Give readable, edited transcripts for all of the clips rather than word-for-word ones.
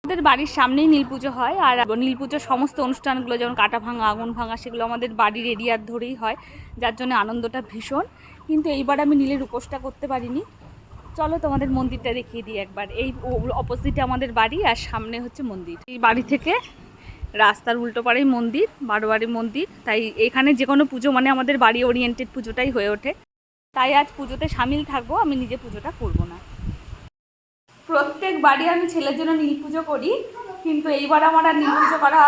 আমাদের বাড়ির সামনেই নীল পুজো হয়, আর নীল পুজোর সমস্ত অনুষ্ঠানগুলো যেমন কাটা ভাঙা, আগুন ভাঙা, সেগুলো আমাদের বাড়ির এরিয়ার ধরেই হয়, যার জন্য আনন্দটা ভীষণ। কিন্তু এইবার আমি নীলের উপোসটা করতে পারিনি। চলো তোমাদের মন্দিরটা দেখিয়ে দিই একবার। এই অপোজিটে আমাদের বাড়ি, আর সামনে হচ্ছে মন্দির। এই বাড়ি থেকে রাস্তার উল্টো পাড়েই মন্দির, বারোয়ারি মন্দির। তাই এখানে যে কোনো পুজো মানে আমাদের বাড়ি ওরিয়েন্টেড পুজোটাই হয়ে ওঠে। তাই আজ পুজোতে সামিল থাকবো, আমি নিজে পুজোটা করব না। প্রত্যেক বাড়ি আমি ছেলের জন্য নীল পুজো করি, কিন্তু এইবার আমার আর নীল পুজো করা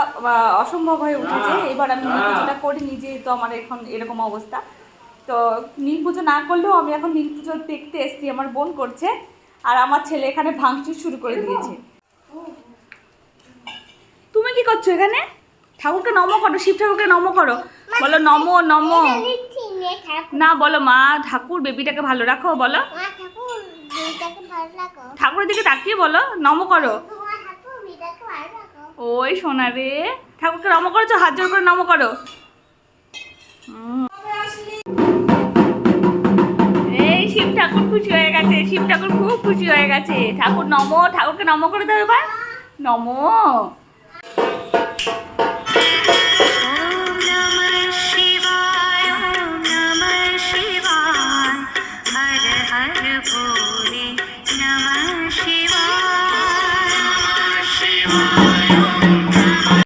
অসম্ভব হয়ে উঠেছে। এবার আমি নীল পুজোটা করি নিজে, তো আমার এখন এরকম অবস্থা। তো নীল পুজো না করলেও আমি এখন নীল পুজো দেখতে এসেছি, আমার বোন করছে, আর আমার ছেলে এখানে ভাঙচুর শুরু করে দিয়েছে। তুমি কি করছো এখানে? ঠাকুরকে নম করো, শিব ঠাকুরকে নম করো, বলো নম নম। না বলো, মা ঠাকুর বেবিটাকে ভালো রাখো, বলো ঠাকুরের দিকে তাকিয়ে বলো, নম করো। ওই সোনা রে, ঠাকুরকে নম করেছো, হাত জোর করে নম করো। এই শিব ঠাকুর খুশি হয়ে গেছে, শিব ঠাকুর খুব খুশি হয়ে গেছে। ঠাকুর নম, ঠাকুরকে নম করে দেবে এবার, নম। Namah Shivaya.